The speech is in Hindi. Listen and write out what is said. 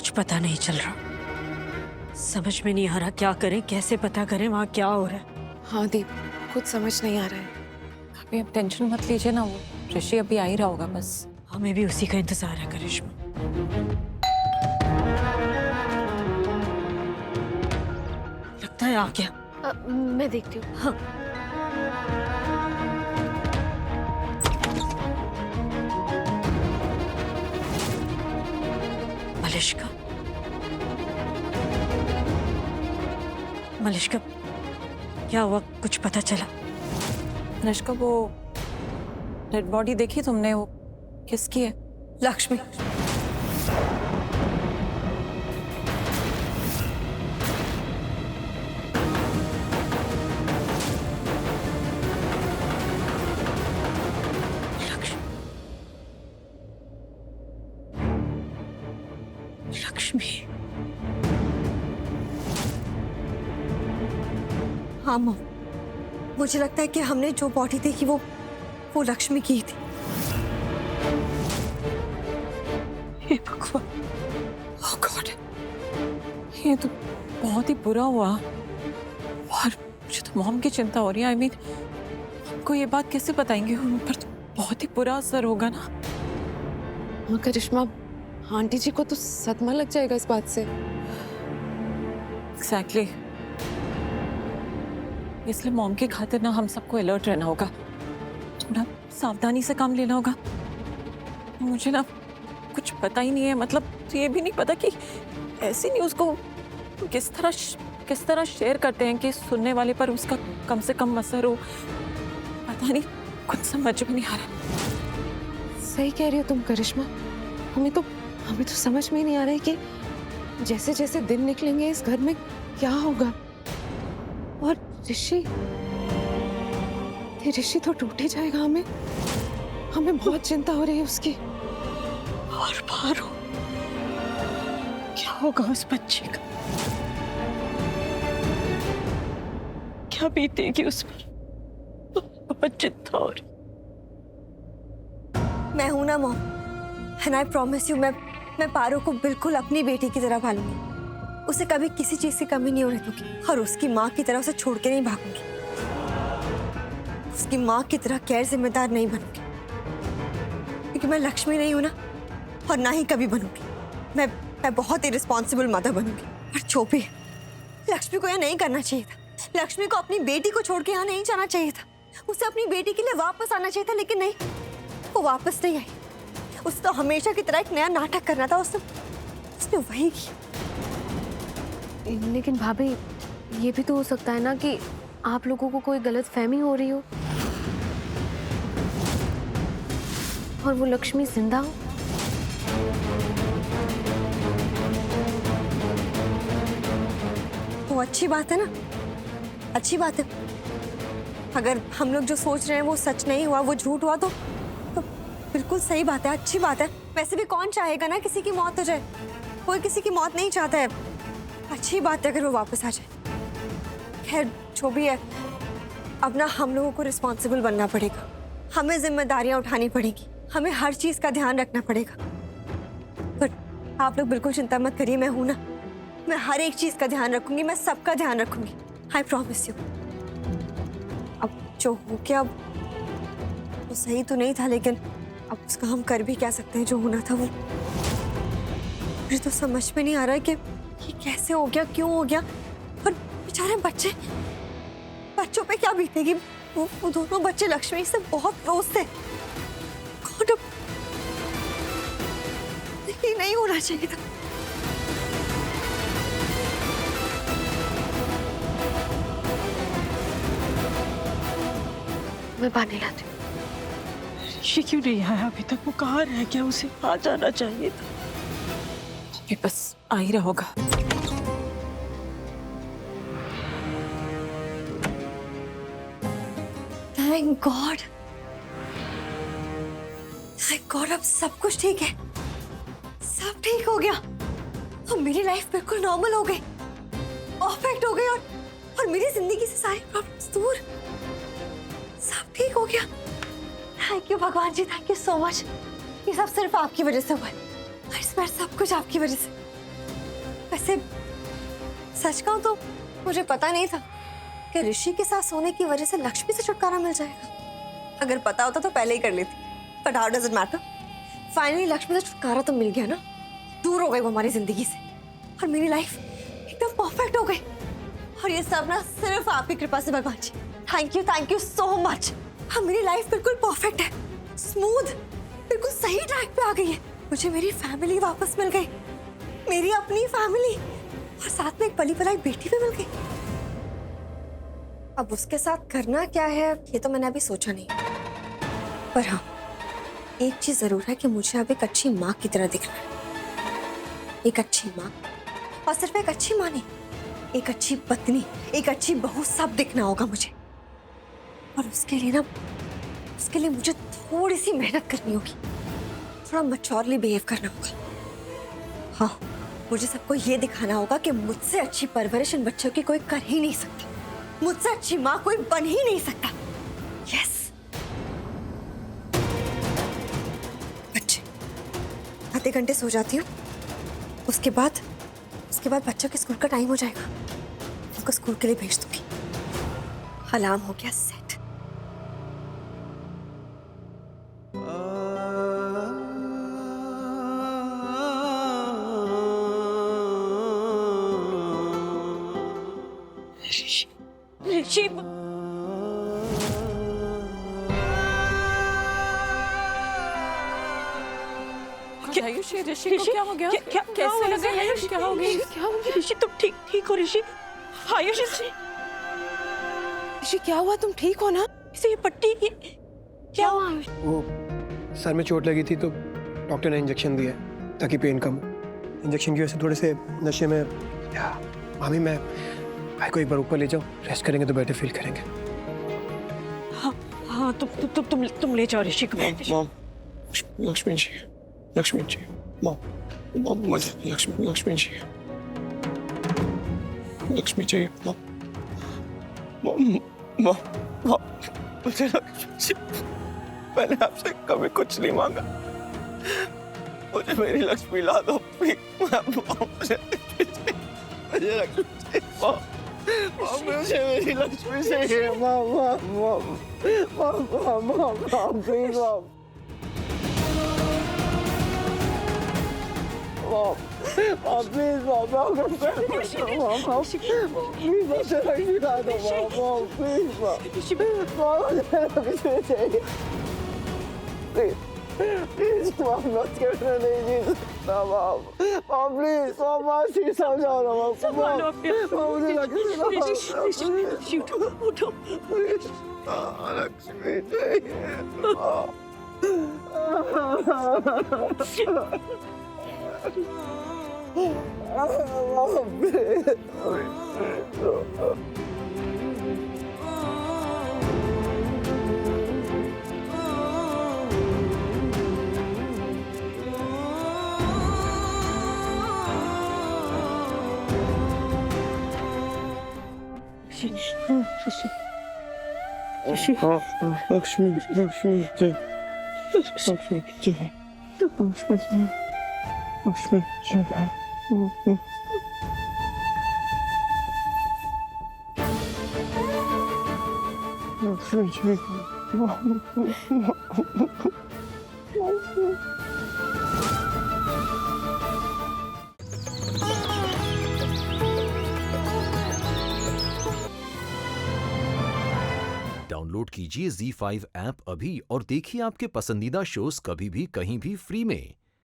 कुछ पता नहीं चल रहा, समझ में नहीं आ रहा क्या करें, कैसे पता करें वहाँ क्या हो रहा है। हाँ दीप, कुछ समझ नहीं आ रहा है। अभी अब टेंशन मत लीजिए ना, वो ऋषि अभी आ ही रहा होगा बस। हमें भी उसी का इंतजार है करिश्मा। लगता है आ गया। मैं देखती हूँ। हाँ। मलिष्का, मलिष्का, क्या हुआ, कुछ पता चला? अनुष्का, वो डेड बॉडी देखी तुमने? वो किसकी है? लक्ष्मी। लक्ष्मी। हाँ मॉम, मुझे लगता है कि हमने जो बॉडी देखी वो लक्ष्मी की थी। हे भगवान, ओह गॉड, ये तो बहुत ही बुरा हुआ। और मुझे तो मॉम की चिंता हो रही है। आई मीन, हमको ये बात कैसे बताएंगे? उन पर तो बहुत ही बुरा असर होगा ना। हाँ करिश्मा, आंटी जी को तो सदमा लग जाएगा इस बात से। एग्जैक्टली। इसलिए मॉम के खातिर ना हम सबको अलर्ट रहना होगा, थोड़ा सावधानी से काम लेना होगा। मुझे ना कुछ पता ही नहीं है, मतलब ये भी नहीं पता कि ऐसी न्यूज़ को किस तरह शेयर करते हैं कि सुनने वाले पर उसका कम से कम असर हो। पता नहीं, कुछ समझ में नहीं आ रहा। सही कह रही हो तुम करिश्मा, हमें तो समझ में ही नहीं आ रहा है कि जैसे जैसे दिन निकलेंगे इस घर में क्या होगा। और ऋषि तो टूट ही जाएगा। हमें बहुत चिंता हो रही है उसकी। और पारो, क्या होगा उस बच्चे का, क्या बीतेगी उस पर? बहुत चिंता हो रही। मैं हूं ना mom, and I promise you, मैं पारो को बिल्कुल अपनी बेटी की तरह पालूंगी। उसे कभी किसी चीज की कमी नहीं होने दूंगी, और उसकी माँ की तरह उसे छोड़ के नहीं भागूंगी। उसकी माँ की तरह गैर जिम्मेदार नहीं बनूंगी, क्योंकि मैं लक्ष्मी नहीं हूं ना, और ना ही कभी बनूंगी। मैं बहुत ही रिस्पॉन्सिबल मदर बनूंगी। और जो भी लक्ष्मी को यह नहीं करना चाहिए था। लक्ष्मी को अपनी बेटी को छोड़ के यहाँ नहीं जाना चाहिए था। उसे अपनी बेटी के लिए वापस आना चाहिए था, लेकिन नहीं, वो वापस नहीं आई। उसे तो हमेशा की तरह एक नया नाटक करना था। उसने वही किया। लेकिन भाभी, ये भी तो हो सकता है ना कि आप लोगों को कोई गलत फहमी हो रही हो और वो लक्ष्मी जिंदा हो। वो अच्छी बात है ना, अच्छी बात है। अगर हम लोग जो सोच रहे हैं वो सच नहीं हुआ, वो झूठ हुआ, तो बिल्कुल सही बात है, अच्छी बात है। वैसे भी कौन चाहेगा ना किसी की मौत हो जाए? कोई किसी की मौत नहीं चाहता है। अच्छी बात है अगर वो वापस आ जाए। खैर, जो भी है, अब ना हम लोगों को रिस्पॉन्सिबल बनना पड़ेगा। हमें जिम्मेदारियां उठानी पड़ेगी, हमें हर चीज का ध्यान रखना पड़ेगा। पर आप लोग बिल्कुल चिंता मत करिए, मैं हूं ना, मैं हर एक चीज का ध्यान रखूंगी, मैं सबका ध्यान रखूंगी। I promise you. अब जो हो गया वो सही तो नहीं था, लेकिन अब उसका हम कर भी क्या सकते हैं? जो होना था वो। मुझे तो समझ में नहीं आ रहा है कि ये कैसे हो गया, क्यों हो गया। और बेचारे बच्चों पे क्या बीतेगी। वो दोनों बच्चे लक्ष्मी से बहुत क्लोज थे। गॉड, अब ये नहीं होना चाहिए था। मैं पानी लाती हूँ। ऋषि क्यों नहीं आया अभी तक? वो कहाँ रह गया? उसे आ जाना चाहिए था। ये बस आ ही रहा होगा। थैंक गॉड, थैंक गॉड, अब सब कुछ ठीक है, सब ठीक हो गया। अब मेरी लाइफ बिल्कुल नॉर्मल हो गई, परफेक्ट हो गई, और मेरी जिंदगी से सारी प्रॉब्लम्स दूर, सब ठीक हो गया। थैंक यू भगवान जी, थैंक यू सो मच। ये सब सिर्फ आपकी वजह से हुआ है। I swear, सब कुछ आपकी वजह से। वैसे सच कहूं तो मुझे पता नहीं था कि ऋषि के साथ सोने की वजह से लक्ष्मी से छुटकारा मिल जाएगा। अगर पता होता तो पहले ही कर लेती, but how does it matter. Finally Lakshmi से छुटकारा तो मिल गया ना, दूर हो गई वो हमारी जिंदगी से और मेरी लाइफ एकदम परफेक्ट हो गई। और ये सब ना सिर्फ आपकी कृपा से भगवान जी। Thank you so much. हाँ, मेरी लाइफ बिल्कुल परफेक्ट है, स्मूथ, बिल्कुल सही ट्रैक पे आ गई है। मुझे मेरी फैमिली वापस मिल गई, मेरी अपनी फैमिली, और साथ में एक पली बलाई बेटी भी मिल गई। अब उसके साथ करना क्या है ये तो मैंने अभी सोचा नहीं, पर हाँ एक चीज जरूर है कि मुझे अब एक अच्छी माँ की तरह दिखना है। एक अच्छी माँ, और सिर्फ एक अच्छी माँ नहीं, एक अच्छी पत्नी, एक अच्छी बहू, सब दिखना होगा मुझे। और उसके लिए मुझे थोड़ी सी मेहनत करनी होगी, थोड़ा मैच्योरली बिहेव करना होगा। हाँ, मुझे सबको ये दिखाना होगा कि मुझसे अच्छी परवरिश इन बच्चों की कोई कर ही नहीं सकता, मुझसे अच्छी माँ कोई बन ही नहीं सकता। यस, बच्चे आधे घंटे सो जाती हूँ, उसके बाद बच्चों के स्कूल का टाइम हो जाएगा, उनको स्कूल के लिए भेज दूंगी। अलार्म हो गया सेट। ऋषि आयुषी, ऋषि को क्या हो गया? कैसे लगा आयुष? क्या हो गया? ऋषि तुम ठीक हो? ऋषि आयुष, ऋषि क्या हुआ? तुम ठीक हो ना? इसे ये पट्टी क्या हुआ? वो सर में चोट लगी थी तो डॉक्टर ने इंजेक्शन दिया ताकि पेन कम हो। इंजेक्शन की वजह से थोड़े से नशे में। मामी, मैं भाई को एक बार ऊपर ले जाओ, रेस्ट करेंगे तो बेटर फील करेंगे। हाँ तुम ले जाओ ऋषि को। मॉम, लक्ष्मी जी, मॉम मुझे लक्ष्मी चाहिए। मॉम मुझे लक्ष्मी जी, मैंने आपसे कभी कुछ नहीं मांगा, मुझे मेरी लक्ष्मी ला दो प्लीज। मुझे मेरी लक्ष्मी चाहिए। मॉम प्लीज, डाउनलोड कीजिए ZEE5 ऐप अभी और देखिए आपके पसंदीदा शोज कभी भी कहीं भी फ्री में।